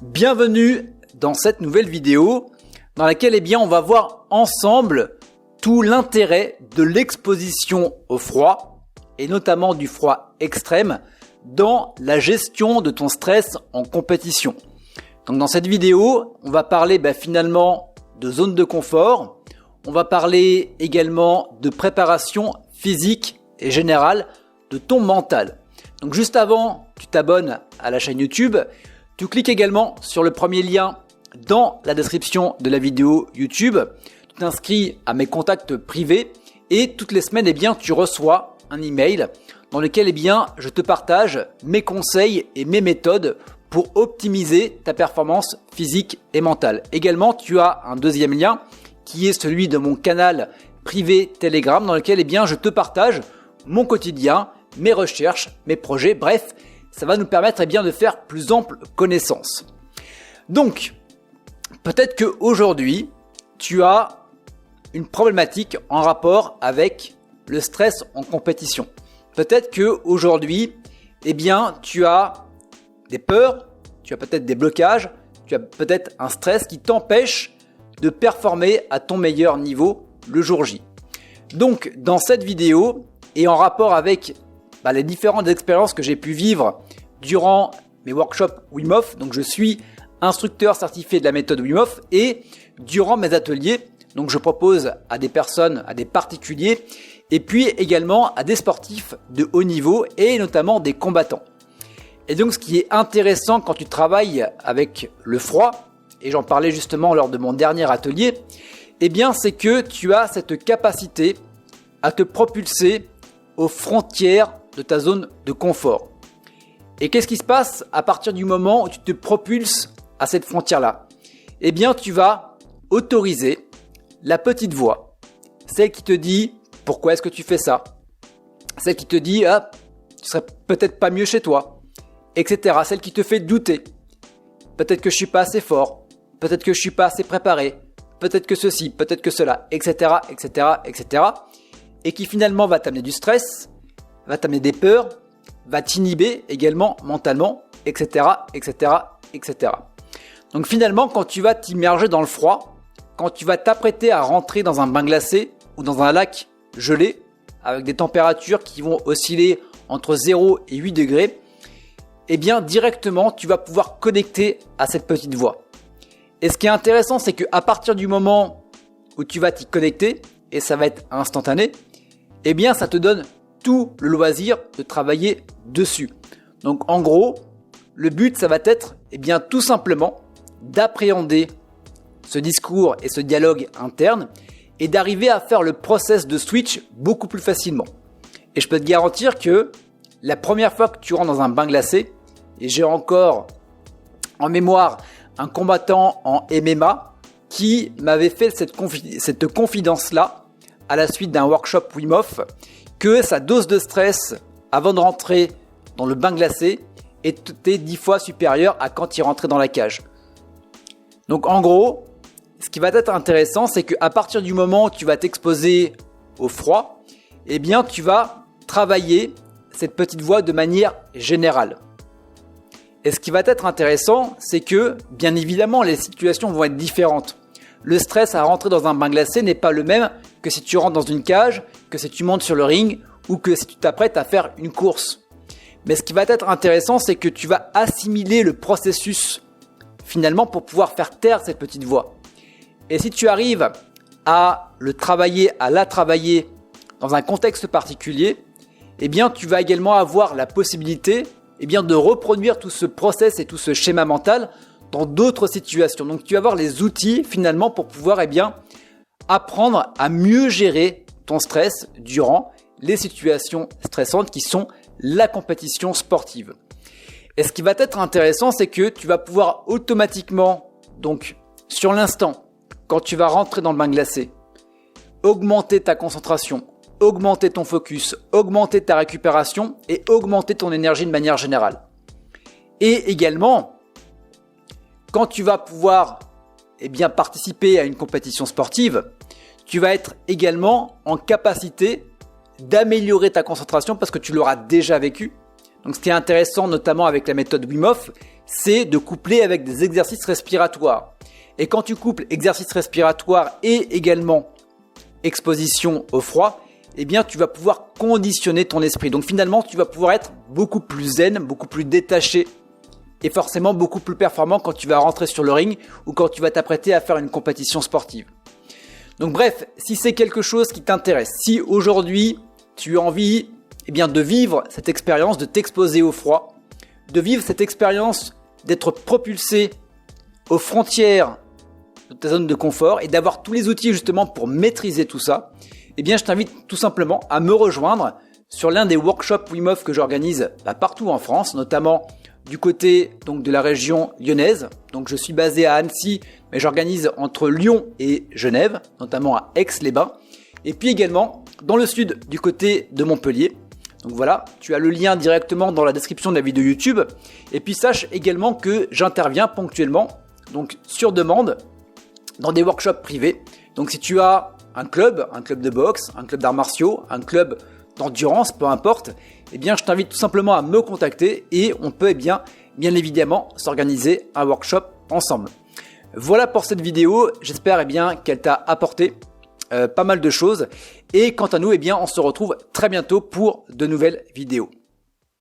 Bienvenue dans cette nouvelle vidéo dans laquelle on va voir ensemble tout l'intérêt de l'exposition au froid et notamment du froid extrême dans la gestion de ton stress en compétition. Donc dans cette vidéo, on va parler finalement de zone de confort, on va parler également de préparation physique et générale de ton mental. Donc juste avant, tu t'abonnes à la chaîne YouTube. Tu cliques également sur le premier lien dans la description de la vidéo YouTube. Tu t'inscris à mes contacts privés et toutes les semaines, tu reçois un email dans lequel je te partage mes conseils et mes méthodes pour optimiser ta performance physique et mentale. Également, tu as un deuxième lien qui est celui de mon canal privé Telegram dans lequel je te partage mon quotidien, mes recherches, mes projets, bref, ça va nous permettre de faire plus ample connaissance. Donc, peut-être qu'aujourd'hui, tu as une problématique en rapport avec le stress en compétition. Peut-être qu'aujourd'hui, tu as des peurs, tu as peut-être des blocages, tu as peut-être un stress qui t'empêche de performer à ton meilleur niveau le jour J. Donc, dans cette vidéo, et en rapport avec les différentes expériences que j'ai pu vivre durant mes workshops Wim Hof. Donc je suis instructeur certifié de la méthode Wim Hof et durant mes ateliers, donc je propose à des personnes, à des particuliers et puis également à des sportifs de haut niveau et notamment des combattants. Et donc ce qui est intéressant quand tu travailles avec le froid, et j'en parlais justement lors de mon dernier atelier, c'est que tu as cette capacité à te propulser aux frontières de ta zone de confort. Et qu'est-ce qui se passe à partir du moment où tu te propulses à cette frontière-là ? Tu vas autoriser la petite voix, celle qui te dit « Pourquoi est-ce que tu fais ça ?» Celle qui te dit « Ah, tu serais peut-être pas mieux chez toi ?» etc. Celle qui te fait douter. Peut-être que je suis pas assez fort, peut-être que je suis pas assez préparé, peut-être que ceci, peut-être que cela, etc., etc., etc. Et qui finalement va t'amener du stress, va t'amener des peurs, va t'inhiber également mentalement, etc., etc., etc. Donc finalement, quand tu vas t'immerger dans le froid, quand tu vas t'apprêter à rentrer dans un bain glacé ou dans un lac gelé, avec des températures qui vont osciller entre 0 et 8 degrés, directement, tu vas pouvoir connecter à cette petite voix. Et ce qui est intéressant, c'est qu'à partir du moment où tu vas t'y connecter, et ça va être instantané, ça te donne tout le loisir de travailler dessus. Donc en gros, le but ça va être tout simplement d'appréhender ce discours et ce dialogue interne et d'arriver à faire le process de switch beaucoup plus facilement. Et je peux te garantir que la première fois que tu rentres dans un bain glacé, et j'ai encore en mémoire un combattant en MMA qui m'avait fait cette confidence-là à la suite d'un workshop Wim Hof, que sa dose de stress avant de rentrer dans le bain glacé était 10 fois supérieure à quand il rentrait dans la cage. Donc en gros, ce qui va être intéressant, c'est qu'à partir du moment où tu vas t'exposer au froid, tu vas travailler cette petite voix de manière générale. Et ce qui va être intéressant, c'est que, bien évidemment, les situations vont être différentes. Le stress à rentrer dans un bain glacé n'est pas le même que si tu rentres dans une cage, que si tu montes sur le ring ou que si tu t'apprêtes à faire une course. Mais ce qui va être intéressant, c'est que tu vas assimiler le processus finalement pour pouvoir faire taire cette petite voix. Et si tu arrives à la travailler dans un contexte particulier, tu vas également avoir la possibilité de reproduire tout ce process et tout ce schéma mental dans d'autres situations. Donc tu vas avoir les outils finalement pour pouvoir apprendre à mieux gérer ton stress durant les situations stressantes qui sont la compétition sportive. Et ce qui va être intéressant, c'est que tu vas pouvoir automatiquement, donc sur l'instant, quand tu vas rentrer dans le bain glacé, augmenter ta concentration, augmenter ton focus, augmenter ta récupération et augmenter ton énergie de manière générale. Et également, quand tu vas pouvoir participer à une compétition sportive, tu vas être également en capacité d'améliorer ta concentration parce que tu l'auras déjà vécu, Donc ce qui est intéressant notamment avec la méthode Wim Hof, c'est de coupler avec des exercices respiratoires. Et quand tu couples exercices respiratoires et également exposition au froid, eh bien tu vas pouvoir conditionner ton esprit. Donc finalement, tu vas pouvoir être beaucoup plus zen, beaucoup plus détaché et forcément beaucoup plus performant quand tu vas rentrer sur le ring ou quand tu vas t'apprêter à faire une compétition sportive. Donc bref, si c'est quelque chose qui t'intéresse, si aujourd'hui tu as envie de vivre cette expérience, de t'exposer au froid, de vivre cette expérience d'être propulsé aux frontières de ta zone de confort et d'avoir tous les outils justement pour maîtriser tout ça, je t'invite tout simplement à me rejoindre sur l'un des workshops Wim Hof que j'organise partout en France, notamment du côté donc de la région lyonnaise. Donc je suis basé à Annecy, mais j'organise entre Lyon et Genève, notamment à Aix-les-Bains, et puis également dans le sud du côté de Montpellier. Donc voilà, tu as le lien directement dans la description de la vidéo YouTube. Et puis sache également que j'interviens ponctuellement, donc sur demande, dans des workshops privés. Donc si tu as un club de boxe, un club d'arts martiaux, un club d'endurance, peu importe, je t'invite tout simplement à me contacter et on peut bien évidemment s'organiser un workshop ensemble. Voilà pour cette vidéo, j'espère qu'elle t'a apporté pas mal de choses. Et quant à nous, on se retrouve très bientôt pour de nouvelles vidéos.